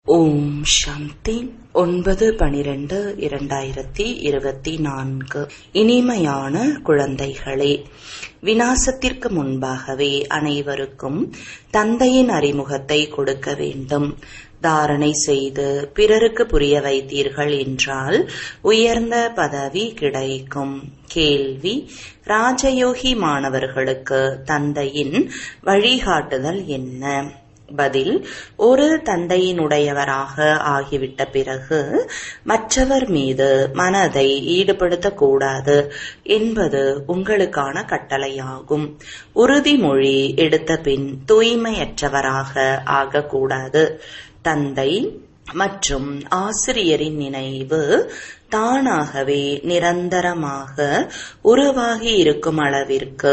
ஓம் சாந்தி 9/12/2024. இனிமையான குழந்தைகளே, விநாசத்திற்கு முன்பாகவே அனைவருக்கும் தந்தையின் அறிமுகத்தை கொடுக்க வேண்டும். தாரணை செய்து பிறருக்கு புரிய வைத்தீர்கள் என்றால் உயர்ந்த பதவி கிடைக்கும். கேள்வி: ராஜயோகி மாணவர்களுக்கு தந்தையின் வழிகாட்டுதல் என்ன? பதில்: ஒரு தந்தையினுடையவராக ஆகிவிட்ட பிறகு மற்றவர் மீது மனதை ஈடுபடுத்தக்கூடாது என்பது உங்களுக்கான கட்டளையாகும். உறுதிமொழி எடுத்த பின் தூய்மையற்றவராக ஆகக்கூடாது. தந்தை மற்றும் ஆசிரியரின் நினைவு தானாகவே நிரந்தரமாக உருவாகி இருக்கும் அளவிற்கு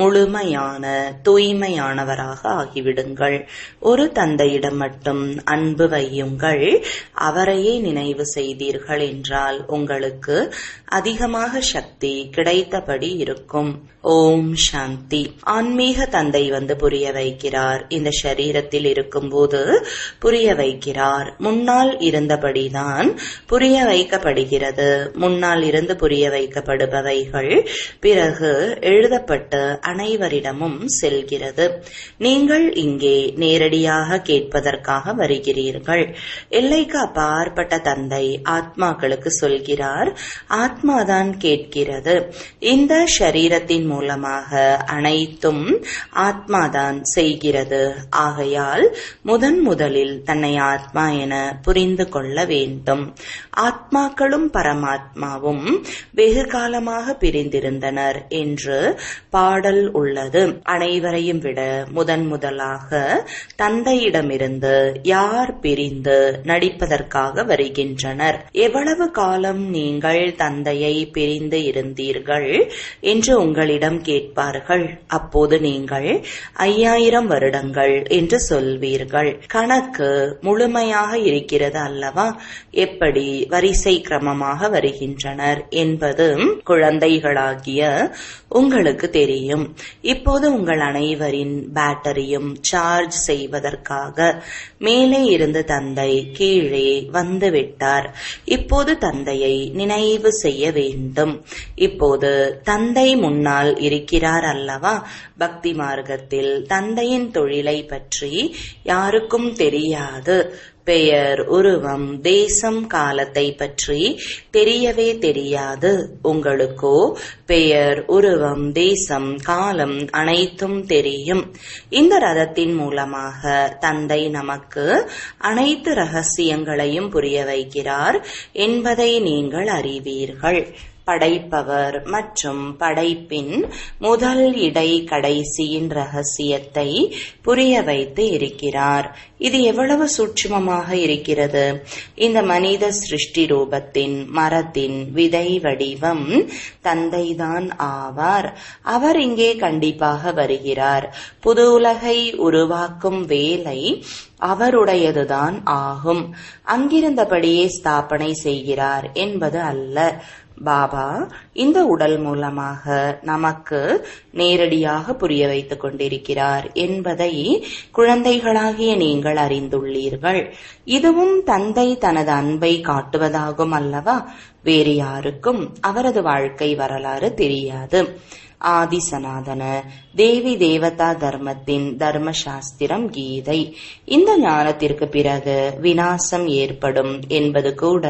முழுமையான தூய்மையானவராக ஆகிவிடுங்கள். ஒரு தந்தையிடம் மட்டும் அன்பு வையுங்கள். அவரையே நினைவு செய்தீர்கள் என்றால் உங்களுக்கு அதிகமாக சக்தி கிடைத்தபடி இருக்கும். ஓம் சாந்தி. ஆன்மீக தந்தை வந்து புரிய வைக்கிறார். இந்த சரீரத்தில் இருக்கும்போது புரிய வைக்கிறார். முன்னால் இருந்தபடிதான் புரிய வைக்கப்படுகிறது. முன்னால் இருந்து புரிய வைக்கப்படுபவைகள் பிறகு எழுதப்பட்டு அனைவரிடமும் செல்கிறது. நீங்கள் இங்கே நேரடியாக கேட்பதற்காக வருகிறீர்கள். எல்லைக்கு அப்பாற்பட்ட தந்தை ஆத்மாக்களுக்கு சொல்கிறார். ஆத்மாதான் கேட்கிறது. இந்த சரீரத்தின் மூலமாக அனைத்தும் ஆத்மாதான் செய்கிறது. ஆகையால் முதலில் தன்னை ஆத்மா என புரிந்து கொள்ள வேண்டும். ஆத்மாக்களும் பரமாத்மாவும் வெகு காலமாக பிரிந்திருந்தனர் என்று பாடல் உள்ளது. அனைவரையும் விட முதலாக தந்தையிடமிருந்து யார் பிரிந்து நடிப்பதற்காக வருகின்றனர்? எவ்வளவு காலம் நீங்கள் தந்தையை பிரிந்து இருந்தீர்கள் என்று உங்களிடம் கேட்பார்கள். அப்போது நீங்கள் 5000 வருடங்கள் என்று சொல்வீர்கள். கணக்கு முழுமையாக இருக்கிறது அல்லவா? எப்படி வரிசை கிரமமாக வருகின்றனர் என்பது குழந்தைகளாகிய உங்களுக்கு தெரியும். இப்போது உங்கள் அனைவரின் பேட்டரியும் சார்ஜ் செய்வதற்காக மேலே இருந்து தந்தை கீழே வந்துவிட்டார். இப்போது தந்தையை நினைவு செய்ய வேண்டும். இப்போது தந்தை முன்னால் இருக்கிறார் அல்லவா? பக்தி மார்க்கத்தில் தந்தையின் தொழிலை பற்றி யாருக்கும் தெரியாது. பெயர், உருவம், தேசம், காலத்தை பற்றி தெரியவே தெரியாது. உங்களுக்கோ பெயர், உருவம், தேசம், காலம் அனைத்தும் தெரியும். இந்த ரதத்தின் மூலமாக தந்தை நமக்கு அனைத்து ரகசியங்களையும் புரிய வைக்கிறார் என்பதை நீங்கள் அறிவீர்கள். படைப்பவர் மற்றும் படைப்பின் முதல் இடை கடைசியின் ரகசியத்தை புரிய வைத்து இருக்கிறார். இது எவ்வளவு சூட்சுமமாக இருக்கிறது! இந்த மனித சிருஷ்டி ரூபத்தின் மரத்தின் விதை வடிவம் தந்தைதான் ஆவார். அவர் இங்கே கண்டிப்பாக வருகிறார். புது உலகை உருவாக்கும் வேலை அவருடையதுதான் ஆகும். அங்கிருந்தபடியே ஸ்தாபனை செய்கிறார் என்பது அல்ல. பாபா இந்த உடல் மூலமாக நமக்கு நேரடியாக புரிய வைத்துக் கொண்டிருக்கிறார் என்பதை குழந்தைகளாகிய நீங்கள் அறிந்துள்ளீர்கள். இதுவும் தந்தை தனது அன்பை காட்டுவதாகும் அல்லவா? வேறு யாருக்கும் அவரது வாழ்க்கை வரலாறு தெரியாது. ஆதி சனாதன தேவி தேவதா தர்மத்தின் தர்ம சாஸ்திரம் கீதை. இந்த ஞானத்திற்கு பிறகு விநாசம் ஏற்படும் என்பது கூட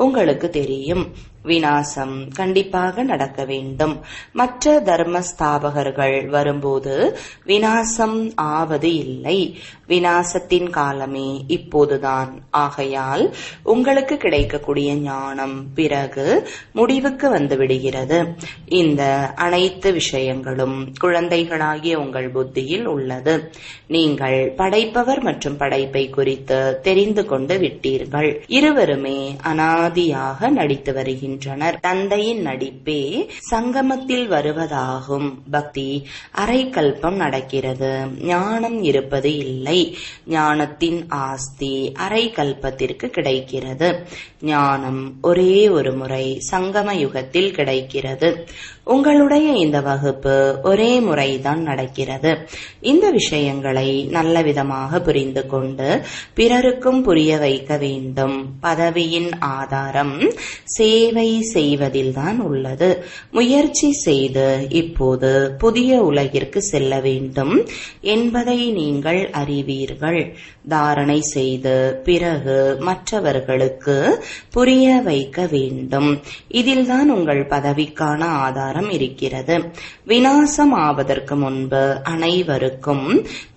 உங்களுக்கு தெரியும். விநாசம் கண்டிப்பாக நடக்க வேண்டும். மற்ற தர்ம ஸ்தாபகர்கள் வரும்போது விநாசம் ஆவது இல்லை. விநாசத்தின் காலமே இப்போதுதான். ஆகையால் உங்களுக்கு கிடைக்கக்கூடிய ஞானம் பிறகு முடிவுக்கு வந்துவிடுகிறது. இந்த அனைத்து விஷயங்களும் குழந்தைகளாகிய உங்கள் புத்தியில் உள்ளது. நீங்கள் படைப்பவர் மற்றும் படைப்பை குறித்து தெரிந்து கொண்டு விட்டீர்கள். இருவருமே அனாதியாக நடித்து வருகின்றனர். விடுகின்றனர். தந்தையின் நடிப்பே சங்கமத்தில் வருவதாகும். பக்தி அரை கல்பம் நடக்கிறது, ஞானம் இருப்பது இல்லை. ஞானத்தின் ஆஸ்தி அரை கல்பத்திற்கு கிடைக்கிறது. ஞானம் ஒரே ஒரு முறை சங்கம யுகத்தில் கிடைக்கிறது. உங்களுடைய இந்த வகுப்பு ஒரே முறைதான் நடக்கிறது. இந்த விஷயங்களை நல்ல விதமாக புரிந்து கொண்டு பிறருக்கும் புரிய வைக்க வேண்டும். பதவியின் ஆதாரம் சேவை செய்வதில்தான் உள்ளது. முயற்சி செய்து இப்போது புதிய உலகிற்கு செல்ல வேண்டும் என்பதை நீங்கள் அறிவீர்கள். தாரணை செய்து பிறகு மற்றவர்களுக்கு புரிய வைக்க வேண்டும். இதில்தான் உங்கள் பதவிக்கான ஆதாரம் இருக்கிறது. விநாசம் ஆவதற்கு முன்பு அனைவருக்கும்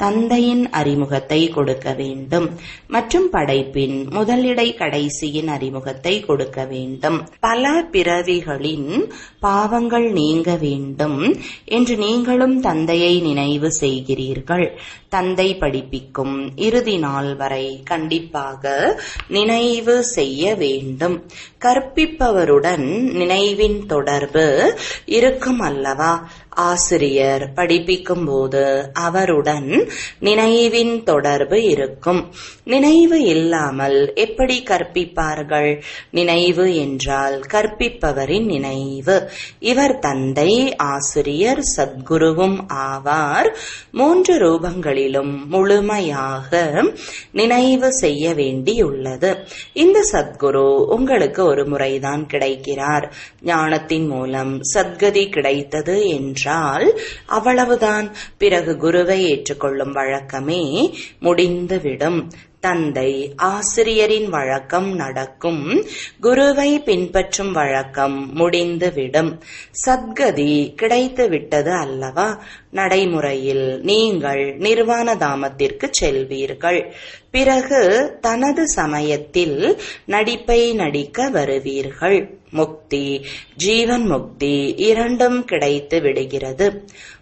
தந்தையின் அறிமுகத்தை கொடுக்க வேண்டும் மற்றும் படைப்பின் முதலிடை கடைசியின் அறிமுகத்தை கொடுக்க வேண்டும். பல பிறவிகளின் பாவங்கள் நீங்க வேண்டும் என்று நீங்களும் தந்தையை நினைவு செய்கிறீர்கள். தந்தை படிப்பிக்கும் இறுதி நாள் வரை கண்டிப்பாக நினைவு செய்ய வேண்டும். கற்பிப்பவருடன் நினைவின் தொடர்பு இருக்கும் அல்லவா? ஆசிரியர் படிப்பிக்கும் போது அவருடன் நினைவின் தொடர்பு இருக்கும். நினைவு இல்லாமல் எப்படி கற்பிப்பார்கள்? நினைவு என்றால் கற்பிப்பவரின் நினைவு. இவர் தந்தை, ஆசிரியர், சத்குருவும் ஆவார். 3 ரூபங்களிலும் முழுமையாக நினைவு செய்ய வேண்டியுள்ளது. இந்த சத்குரு உங்களுக்கு ஒரு முறைதான் கிடைக்கிறார். ஞானத்தின் மூலம் சத்கதி கிடைத்தது என்றால் அவ்வளவுதான். பிறகு குருவை ஏற்றுக்கொள்ளும் வழக்கமே முடிந்துவிடும். தந்தை ஆசிரியரின் வழக்கம் நடக்கும். குருவை பின்பற்றும் வழக்கம் முடிந்துவிடும். சத்கதி கிடைத்து விட்டது அல்லவா? நடைமுறையில் நீங்கள் நிர்வாண தாமத்திற்கு செல்வீர்கள். பிறகு தனது சமயத்தில் நடிப்பை நடிக்க வருவீர்கள். முக்தி, ஜீவன் முக்தி இரண்டும் கிடைத்து விடுகிறது.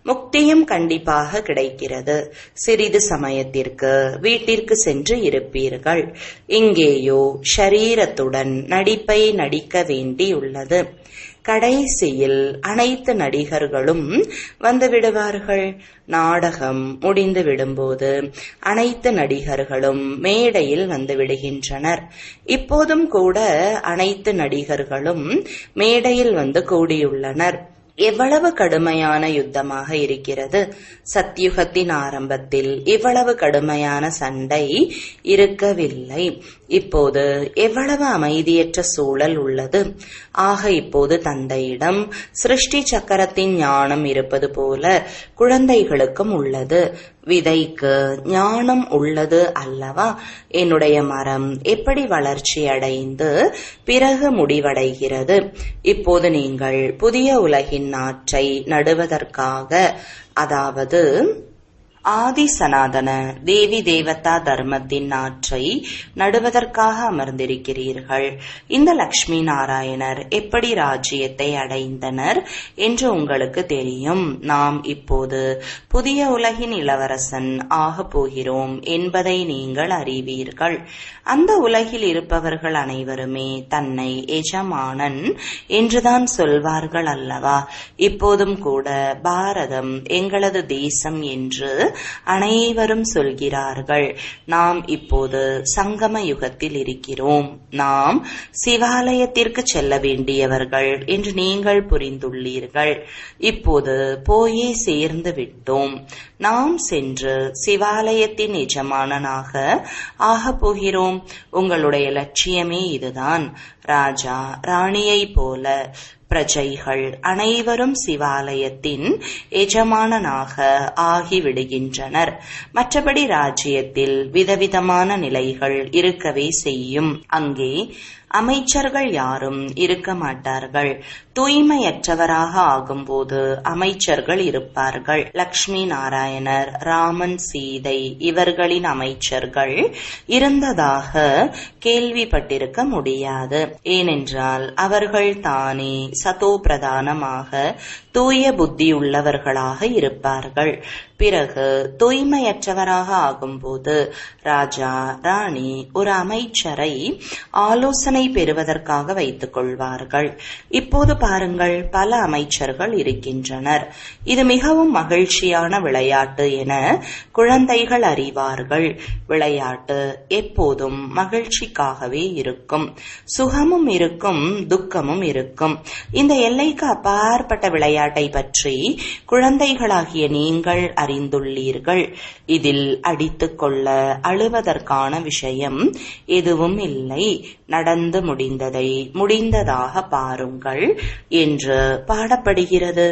முக்தியும் கண்டிப்பாக கிடைக்கிறது. சிறிது சமயத்திற்கு வீட்டிற்கு சென்று இருப்பீர்கள். இங்கேயோ ஷரீரத்துடன் நடிப்பை நடிக்க வேண்டியுள்ளது. கடைசியில் அனைத்து நடிகர்களும் வந்துவிடுவார்கள். நாடகம் முடிந்து விடும்போது அனைத்து நடிகர்களும் மேடையில் வந்து விடுகின்றனர். இப்போதும் கூட அனைத்து நடிகர்களும் மேடையில் வந்து கூடியுள்ளனர். எவ்வளவு கடுமையான யுத்தமாக இருக்கிறது! சத்யுகத்தின் ஆரம்பத்தில் இவ்வளவு கடுமையான சண்டை இருக்கவில்லை. இப்போது எவ்வளவு அமைதியற்ற சூழல் உள்ளது. ஆக இப்போது தந்தையிடம் சிருஷ்டி சக்கரத்தின் ஞானம் இருப்பது போல குழந்தைகளுக்கும் உள்ளது. விதைக்கு ஞானம் உள்ளது அல்லவா? என்னுடைய மரம் எப்படி வளர்ச்சி அடைந்து பிறகு முடிவடைகிறது. இப்போது நீங்கள் புதிய உலகின் நாற்றை நடுவதற்காக, அதாவது ஆதி சனாதன தேவி தேவதா தர்மத்தின் நாற்றை நடுவதற்காக அமர்ந்திருக்கிறீர்கள். இந்த லக்ஷ்மி நாராயணர் எப்படி ராஜ்யத்தை அடைந்தனர் என்று உங்களுக்கு தெரியும். நாம் இப்போது புதிய உலகின் இளவரசன் ஆக போகிறோம் என்பதை நீங்கள் அறிவீர்கள். அந்த உலகில் இருப்பவர்கள் அனைவருமே தன்னை எஜமானன் என்றுதான் சொல்வார்கள் அல்லவா? இப்போதும் கூட பாரதம் எங்களது தேசம் என்று அனைவரும் சொல்கிறார்கள். நாம் இப்போது சங்கம யுகத்தில் இருக்கிறோம். நாம் சிவாலயத்திற்கு செல்ல வேண்டியவர்கள் என்று நீங்கள் புரிந்துள்ளீர்கள். இப்போது போயே சேர்ந்து விட்டோம். நாம் சென்று சிவாலயத்தின் எஜமானனாக ஆகப் போகிறோம். உங்களுடைய லட்சியமே இதுதான். ராஜா ராணியை போல பிரஜைகள் அனைவரும் சிவாலயத்தின் எஜமானனாக ஆகிவிடுகின்றனர். மற்றபடி ராஜ்யத்தில் விதவிதமான நிலைகள் இருக்கவே செய்யும். அங்கே அமைச்சர்கள் யாரும் இருக்க மாட்டார்கள். தூய்மையற்றவராக ஆகும்போது அமைச்சர்கள் இருப்பார்கள். லக்ஷ்மி நாராயணர், ராமன், சீதை இவர்களின் அமைச்சர்கள் இருந்ததாக கேள்விப்பட்டிருக்க முடியாது. ஏனென்றால் அவர்கள் தானே சதோ பிரதானமாக தூய புத்தியுள்ளவர்களாக இருப்பார்கள். பிறகு தூய்மையற்றவராக ஆகும்போது ராஜா ராணி ஒரு அமைச்சரை ஆலோசனை பெறுவதற்காக வைத்துக் கொள்வார்கள். இப்போது பாருங்கள், பல அமைச்சர்கள் இருக்கின்றனர். இது மிகவும் மகிழ்ச்சியான விளையாட்டு என குழந்தைகள் அறிவார்கள். விளையாட்டு எப்போதும் மகிழ்ச்சிக்காகவே இருக்கும். சுகமும் இருக்கும், துக்கமும் இருக்கும். இந்த எல்லைக்கு அப்பாற்பட்ட விளையாட்டை பற்றி குழந்தைகளாகிய நீங்கள் அறிந்துள்ளீர்கள். இதில் அடித்துக் கொள்ள அழுவதற்கான விஷயம் எதுவும் இல்லை. நடந்து முடிந்ததை முடிந்ததாக பாருங்கள் என்று பாடப்படுகிறது.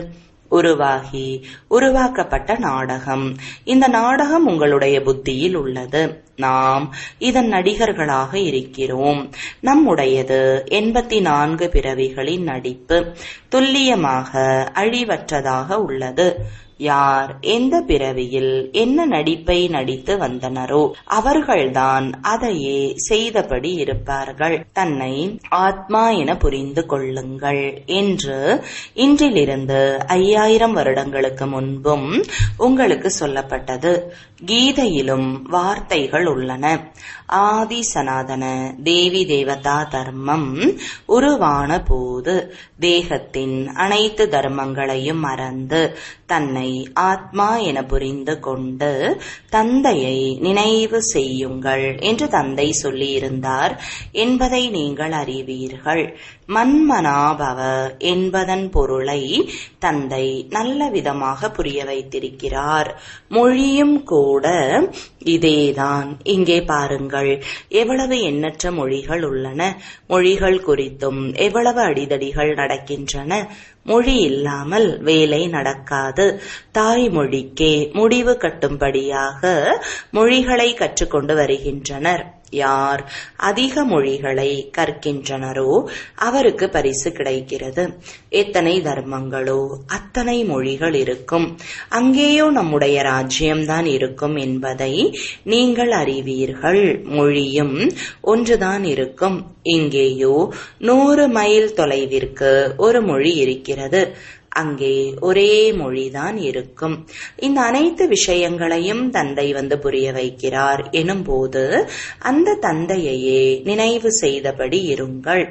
உருவாக்கப்பட்ட நாடகம். இந்த நாடகம் உங்களுடைய புத்தியில் உள்ளது. நாம் இதன் நடிகர்களாக இருக்கிறோம். நம்முடையது 84 பிறவிகளின் நடிப்பு. துல்லியமாக அழிவற்றதாக உள்ளது. யார் எந்த பிறவியில் என்ன நடிப்பை நடித்து வந்தனரோ அவர்கள்தான் அதையே செய்தபடி இருப்பார்கள். தன்னை ஆத்மா என புரிந்து கொள்ளுங்கள் என்று இன்றிலிருந்து 5000 வருடங்களுக்கு முன்பும் உங்களுக்கு சொல்லப்பட்டது. கீதையிலும் வார்த்தைகள் உள்ளன. ஆதி சனாதன தேவி தேவதா தர்மம் உருவான போது தேகத்தின் அனைத்து தர்மங்களையும் மறந்து தன்னை ஆத்மா என புரிந்து கொண்டு தந்தையை நினைவு செய்யுங்கள் என்று தந்தை சொல்லியிருந்தார் என்பதை நீங்கள் அறிவீர்கள். மன்மனாபவ என்பதன் பொருளை தந்தை நல்ல விதமாக புரிய வைத்திருக்கிறார். மொழியும் கூட இதேதான். இங்கே பாருங்கள், எவ்வளவு எண்ணற்ற மொழிகள் உள்ளன. மொழிகள் குறித்தும் எவ்வளவு அடிதடிகள் நடக்கின்றன. மொழி இல்லாமல் வேலை நடக்காது. தாய்மொழிக்கே முடிவு கட்டும்படியாக மொழிகளை கற்றுக்கொண்டு வருகின்றனர். யார் அதிக மொழிகளை கற்கின்றனரோ அவருக்கு பரிசு கிடைக்கிறது. எத்தனை தர்மங்களோ அத்தனை மொழிகள் இருக்கும். அங்கேயோ நம்முடைய ராஜ்யம்தான் இருக்கும் என்பதை நீங்கள் அறிவீர்கள். மொழியும் ஒன்றுதான் இருக்கும். இங்கேயோ 100 மைல் தொலைவிற்கு ஒரு மொழி இருக்கிறது. அங்கே ஒரே மொழிதான் இருக்கும். இந்த அனைத்து விஷயங்களையும் தந்தை வந்து புரிய வைக்கிறார் எனும்போது அந்த தந்தையையே நினைவு செய்தபடி இருங்கள்.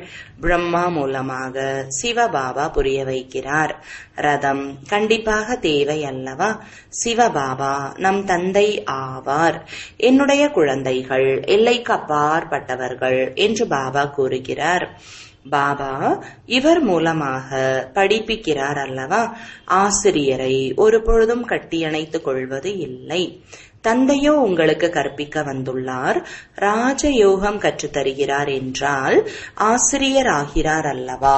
பிரம்மா மூலமாக சிவபாபா புரிய வைக்கிறார். ரதம் கண்டிப்பாக தேவை அல்லவா? சிவபாபா நம் தந்தை ஆவார். என்னுடைய குழந்தைகள் எல்லைக்கு அப்பாற்பட்டவர்கள் என்று பாபா கூறுகிறார். பாபா இவர் மூலமாக படிப்பிக்கிறார் அல்லவா? ஆசிரியரை ஒரு பொழுதும் கட்டியணைத்துக் கொள்வது இல்லை. தந்தையோ உங்களுக்கு கற்பிக்க வந்துள்ளார். ராஜயோகம் கற்றுத்தருகிறார் என்றால் ஆசிரியர் ஆகிறார் அல்லவா?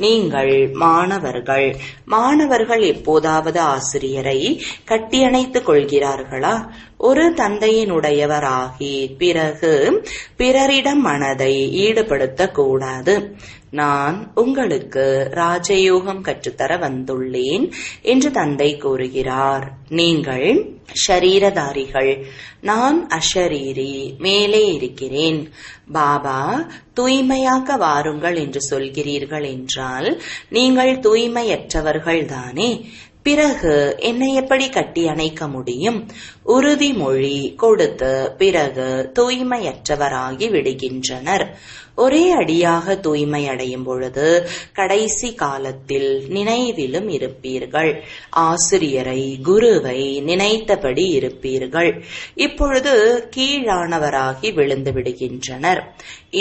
நீங்கள் மாணவர்கள் எப்போதாவது ஆசிரியரை கட்டியணைத்துக் கொள்கிறார்களா? ஒரு தந்தையினுடையவராகி பிறகு பிறரிடம் மனதை ஈடுபடுத்தக் கூடாது. நான் உங்களுக்கு ராஜயோகம் கற்றுத்தர வந்துள்ளேன் என்று தந்தை கூறுகிறார். நீங்கள் ஷரீரதாரிகள், நான் அஷரீரி, மேலே இருக்கிறேன். பாபா தூய்மையாக்க வாருங்கள் என்று சொல்கிறீர்கள் என்றால் நீங்கள் தூய்மையற்றவர்கள் தானே. பிறகு என்னை எப்படி கட்டி அணைக்க முடியும்? உறுதிமொழி கொடுத்து பிறகு தூய்மையற்றவராகி விடுகின்றனர். ஒரே அடியாக தூய்மை அடையும் பொழுது கடைசி காலத்தில் நினைவிலும் இருப்பீர்கள். ஆசிரியரை, குருவை நினைத்தபடி இருப்பீர்கள். இப்பொழுது கீழானவராகி விழுந்து விடுகின்றனர்.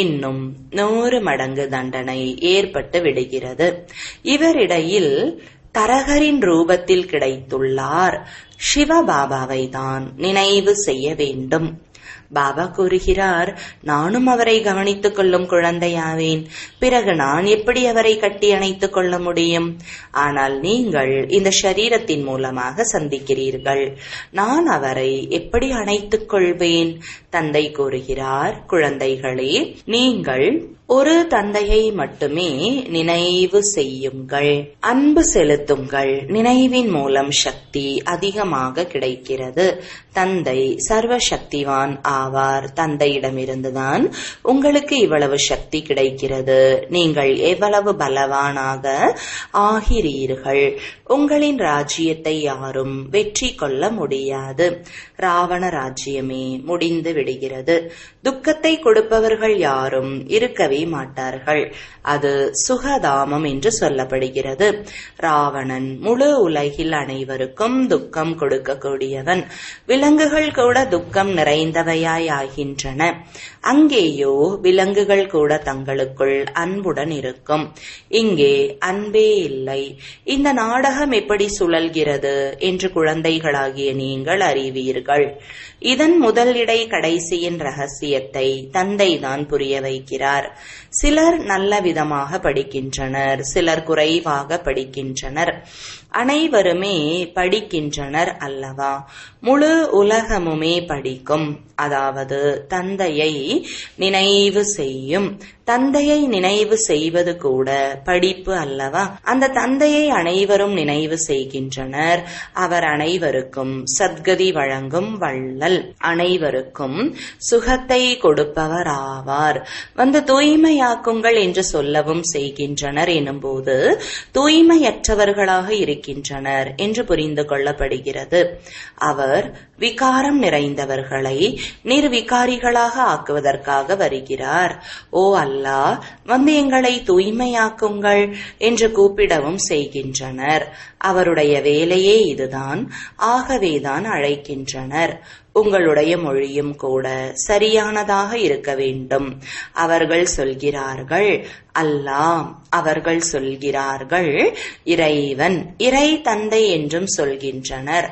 இன்னும் 100 மடங்கு தண்டனை ஏற்பட்டு விடுகிறது. இவரிடையில் தரகரின் ரூபத்தில் கிடைத்துள்ளார். சிவபாபாவை தான் நினைவு செய்ய வேண்டும். பாபா கூறுகிறார், நானும் அவரை கவனித்துக் கொள்ளும் குழந்தையாவேன். பிறகு நான் எப்படி அவரை கட்டி அணைத்துக் கொள்ள முடியும்? ஆனால் நீங்கள் இந்த ஷரீரத்தின் மூலமாக சந்திக்கிறீர்கள். நான் அவரை எப்படி அணைத்துக் கொள்வேன்? தந்தை கூறுகிறார், குழந்தைகளே, நீங்கள் ஒரு தந்தையை மட்டுமே நினைவு செய்யுங்கள், அன்பு செலுத்துங்கள். நினைவின் மூலம் சக்தி அதிகமாக கிடைக்கிறது. தந்தை சர்வ சக்திவான் ஆவார். தந்தையிடமிருந்துதான் உங்களுக்கு இவ்வளவு சக்தி கிடைக்கிறது. நீங்கள் எவ்வளவு பலவானாக ஆகிறீர்கள். உங்களின் ராஜ்யத்தை யாரும் வெற்றி கொள்ள முடியாது. ராவண ராஜ்யமே முடிந்து விடுகிறது. துக்கத்தை கொடுப்பவர்கள் யாரும் இருக்கவே மாட்டார்கள். அது சுகதாமம் என்று சொல்லப்படுகிறது. ராவணன் முழு உலகில் அனைவருக்கும் துக்கம் கொடுக்கக்கூடியவன். விலங்குகள் கூட துக்கம் நிறைந்தவையாய் ஆகின்றன. அங்கேயோ விலங்குகள் கூட தங்களுக்குள் அன்புடன் இருக்கும். இங்கே அன்பே இல்லை. இந்த நாடகம் எப்படி சுழல்கிறது என்று குழந்தைகளாகிய நீங்கள் அறிவீர்கள். இதன் முதல் இடை கடைசியின் ரகசியத்தை தந்தைதான் புரிய வைக்கிறார். சிலர் நல்ல விதமாக படிக்கின்றனர், சிலர் குறைவாக படிக்கின்றனர். அனைவருமே படிக்கின்றனர் அல்லவா? முழு உலகமுமே படிக்கும். அதாவது தந்தையை நினைவு செய்யும். தந்தையை நினைவு செய்வது கூட படிப்பு அல்லவா? அந்த தந்தையை அனைவரும் நினைவு செய்கின்றனர். அவர் அனைவருக்கும் சத்கதி வழங்கும் வள்ளல், அனைவருக்கும் சுகத்தை கொடுப்பவர் ஆவார். வந்து தூய்மையாக்குங்கள் என்று சொல்லவும் செய்கின்றனர். எனும்போது தூய்மையற்றவர்களாக இருக்கின்றனர் என்று புரிந்து கொள்ளப்படுகிறது. அவர் விகாரம் நிறைந்தவர்களை நிர்விகாரிகளாக ஆக்குவதற்காக வருகிறார். ஓ அல்லாஹ், வந்து எங்களை தூய்மையாக்குங்கள் என்று கூப்பிடவும் செய்கின்றனர். அவருடைய வேலையே இதுதான். ஆகவேதான் அழைக்கின்றனர். உங்களுடைய மொழியும் கூட சரியானதாக இருக்க வேண்டும். அவர்கள் சொல்கிறார்கள் அல்லாஹ், அவர்கள் சொல்கிறார்கள் இறைவன், இறை தந்தை என்றும் சொல்கின்றனர்.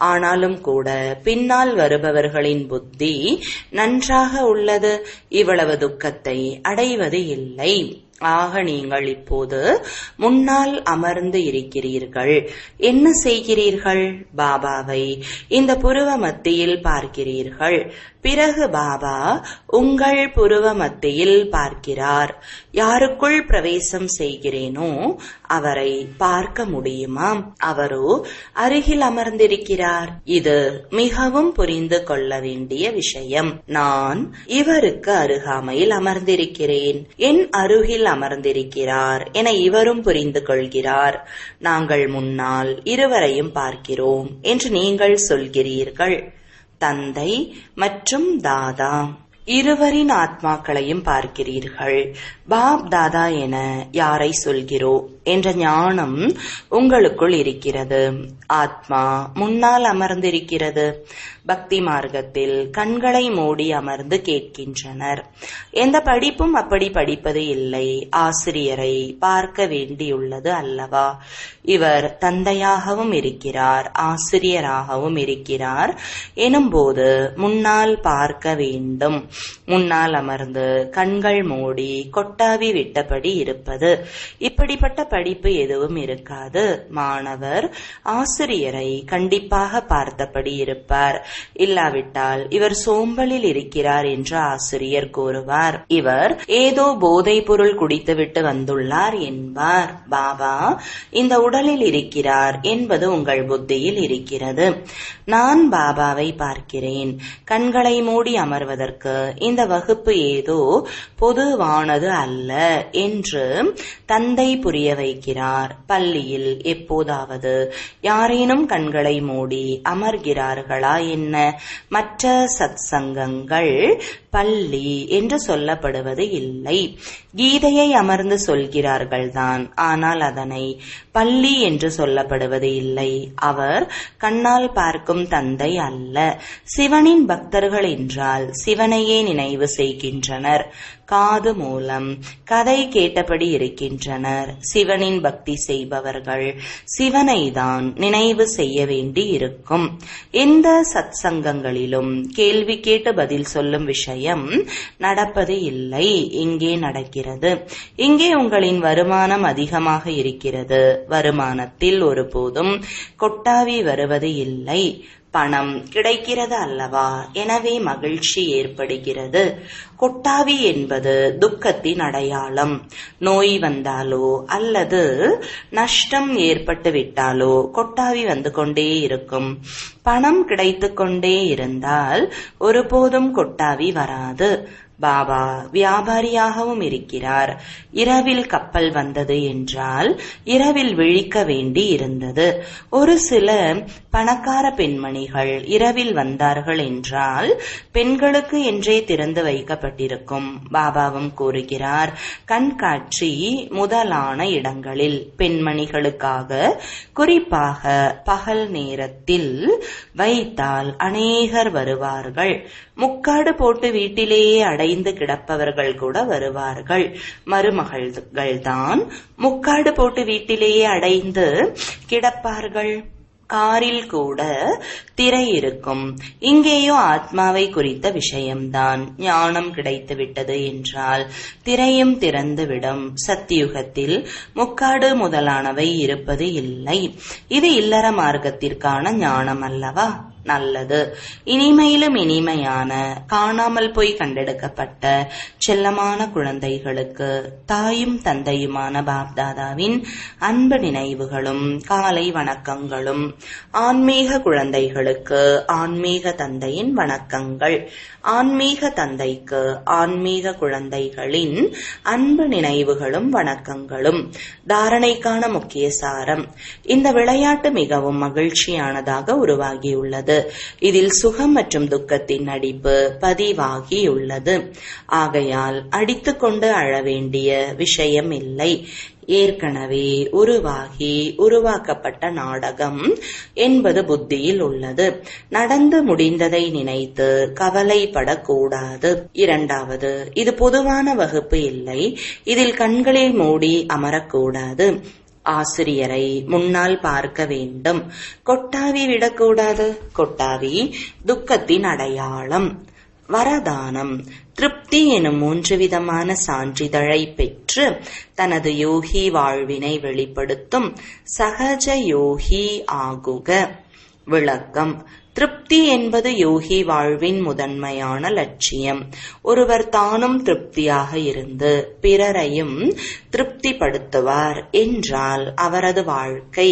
ஆனாலும் கூட பின்னால் வருபவர்களின் புத்தி நன்றாக உள்ளது. இவ்வளவு துக்கத்தை அடைவது இல்லை. ஆக நீங்கள் இப்போது முன்னால் அமர்ந்து இருக்கிறீர்கள். என்ன செய்கிறீர்கள்? பாபாவை இந்த புருவ மத்தியில் பார்க்கிறீர்கள். பிறகு பாபா உங்கள் புருவ மத்தியில் பார்க்கிறார். யாருக்குள் பிரவேசம் செய்கிறேனோ அவரை பார்க்க முடியுமா? அவரோ அருகில் அமர்ந்திருக்கிறார். இது மிகவும் புரிந்து கொள்ள வேண்டிய விஷயம். நான் இவருக்கு அருகாமையில் அமர்ந்திருக்கிறேன், என் அருகில் அமர்ந்திருக்கிறார் என இவரும் புரிந்து கொள்கிறார். நாங்கள் முன்னால் இருவரையும் பார்க்கிறோம் என்று நீங்கள் சொல்கிறீர்கள். தந்தை மற்றும் தாதா இருவரின் ஆத்மாக்களையும் பார்க்கிறீர்கள். பாப் தாதா என யாரை சொல்கிறோம் என்ற ஞானம் உங்களுக்குள் இருக்கிறது. ஆத்மா முன்னால் அமர்ந்திருக்கிறது. பக்தி மார்க்கத்தில் கண்களை மூடி அமர்ந்து கேட்கின்றனர். எந்த படிப்பும் அப்படி படிப்பது இல்லை. ஆசிரியரை பார்க்க வேண்டியுள்ளது அல்லவா? இவர் தந்தையாகவும் இருக்கிறார், ஆசிரியராகவும் இருக்கிறார் எனும்போது முன்னால் பார்க்க வேண்டும். முன்னால் அமர்ந்து கண்கள் மூடி கொட்டாவி விட்டபடி இருப்பது, இப்படிப்பட்ட படிப்பு எதுவும் இருக்காது. மாணவர் ஆசிரியரை கண்டிப்பாக பார்த்தபடி இருப்பார். இல்லாவிட்டால் இவர் சோம்பலில் இருக்கிறார் என்று ஆசிரியர் கூறுவார். இவர் ஏதோ போதைப் பொருள் குடித்துவிட்டு வந்துள்ளார் என்பார். பாபா இந்த உடலில் இருக்கிறார் என்பது உங்கள் புத்தியில் இருக்கிறது. நான் பாபாவை பார்க்கிறேன். கண்களை மூடி அமர்வதற்கு இந்த வகுப்பு ஏதோ பொதுவானது அல்ல என்று தந்தை புரிய வைக்கிறார். பள்ளியில் எப்போதாவது யாரேனும் கண்களை மூடி அமர்கிறார்களா என்ன? மற்ற சத் சங்கங்கள் பள்ளி என்று சொல்லப்படுவது இல்லை. கீதையை அமர்ந்து சொல்கிறார்கள் தான், ஆனால் அதனை பள்ளி என்று சொல்லப்படுவது இல்லை. அவர் கண்ணால் பார்க்கும் தந்தை அல்ல. சிவனின் பக்தர்கள் என்றால் சிவனையே நினைவு செய்கின்றனர். காது மூலம் கதை கேட்டபடி இருக்கின்றனர். சிவனின் பக்தி செய்பவர்கள் சிவனை தான் நினைவு செய்ய வேண்டி இருக்கும். எந்த சத் சங்கங்களிலும் கேள்வி கேட்டு பதில் சொல்லும் விஷயம் நடப்பது இல்லை. இங்கே நடக்கிறது. இங்கே உங்களின் வருமானம் அதிகமாக இருக்கிறது. வருமானத்தில் ஒருபோதும் கொட்டாவி வருவது இல்லை. பணம் கிடைக்கிறது அல்லவா? எனவே மகிழ்ச்சி ஏற்படுகிறது. கொட்டாவி என்பது துக்கத்தின் அடையாளம். நோய் வந்தாலோ அல்லது நஷ்டம் ஏற்பட்டு விட்டாலோ கொட்டாவி வந்து கொண்டே இருக்கும். பணம் கிடைத்து கொண்டே இருந்தால் ஒருபோதும் கொட்டாவி வராது. பாபா வியாபாரியாகவும் இருக்கிறார். இரவில் கப்பல் வந்தது என்றால் இரவில் விழிக்க வேண்டி இருந்தது. ஒரு சில பணக்கார பெண்மணிகள் இரவில் வந்தார்கள் என்றால் பெண்களுக்கு என்றே திறந்து வைக்கப்பட்டிருக்கும். பாபாவும் கூறுகிறார், கண்காட்சி முதலான இடங்களில் பெண்மணிகளுக்காக குறிப்பாக பகல் நேரத்தில் வைத்தால் அநேகர் வருவார்கள். முக்காடு போட்டு வீட்டிலேயே அடைந்து கிடப்பவர்கள் கூட வருவார்கள். மருமகள்கள்தான் முக்காடு போட்டு வீட்டிலேயே அடைந்து கிடப்பார்கள். காரில் கூட திரை இருக்கும். இங்கேயோ ஆத்மாவை குறித்த விஷயம்தான். ஞானம் கிடைத்து விட்டது என்றால் திரையும் திறந்துவிடும். சத்தியுகத்தில் முக்காடு முதலானவை இருப்பது இல்லை. இது இல்லற மார்க்கத்திற்கான ஞானம் அல்லவா? நல்லது. இனிமையிலும் இனிமையான காணாமல் போய் கண்டெடுக்கப்பட்ட செல்லமான குழந்தைகளுக்கு தாயும் தந்தையுமான பாப்தாதாவின் அன்பு நினைவுகளும் காலை வணக்கங்களும். ஆன்மீக குழந்தைகளுக்கு ஆன்மீக தந்தையின் வணக்கங்கள். ஆன்மீக தந்தைக்கு ஆன்மீக குழந்தைகளின் அன்பு நினைவுகளும் வணக்கங்களும். தாரணைக்கான முக்கிய சாரம்: இந்த விளையாட்டு மிகவும் மகிழ்ச்சியானதாக உருவாகியுள்ளது. இதில் சுகம் மற்றும் துக்கத்தின் நடிப்பு பதிவாகியுள்ளது. ஆகையால் அடித்துக்கொண்டு அழ வேண்டிய விஷயம் இல்லை. ஏற்கனவே உருவாகி உருவாக்கப்பட்ட நாடகம் என்பது புத்தியில் உள்ளது. நடந்து முடிந்ததை நினைத்து கவலைப்படக்கூடாது. இரண்டாவது, இது பொதுவான வகுப்பு இல்லை. இதில் கண்களில் மூடி அமரக்கூடாது. ஆசிரியரை முன்னால் பார்க்க வேண்டும். கொட்டாவி விடக்கூடாது. கொட்டாவி துக்கத்தின் அடையாளம். வரதானம்: திருப்தி எனும் 3 விதமான சான்றிதழை பெற்று தனது யோகி வாழ்வினை வெளிப்படுத்தும் சகஜ யோகி ஆகுக. விளக்கம்: திருப்தி என்பது யோகி வாழ்வின் முதன்மையான லட்சியம். ஒருவர் தானும் திருப்தியாக இருந்து பிறரையும் திருப்திப்படுத்துவார் என்றால் அவரது வாழ்க்கை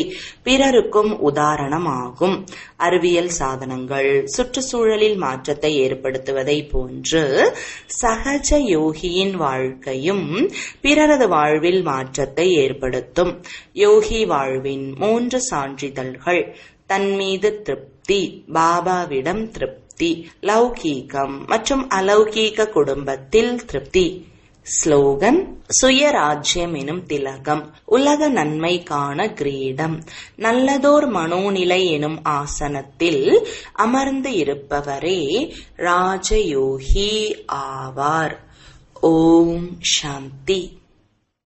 பிறருக்கும் உதாரணமாகும். அறிவியல் சாதனங்கள் சுற்றுச்சூழலில் மாற்றத்தை ஏற்படுத்துவதை போன்று சகஜ யோகியின் வாழ்க்கையும் பிறரது வாழ்வில் மாற்றத்தை ஏற்படுத்தும். யோகி வாழ்வின் 3 சான்றிதழ்கள்: தன்மீது திருப்தி, பாபாவிடம் திருப்தி, லௌகீகம் மற்றும் அலௌகீக குடும்பத்தில் திருப்தி. ஸ்லோகன்: சுயராஜ்யம் எனும் திலகம், உலக நன்மைக்கான கிரீடம், நல்லதோர் மனோநிலை எனும் ஆசனத்தில் அமர்ந்து இருப்பவரே ராஜயோகி ஆவார். ஓம் சாந்தி.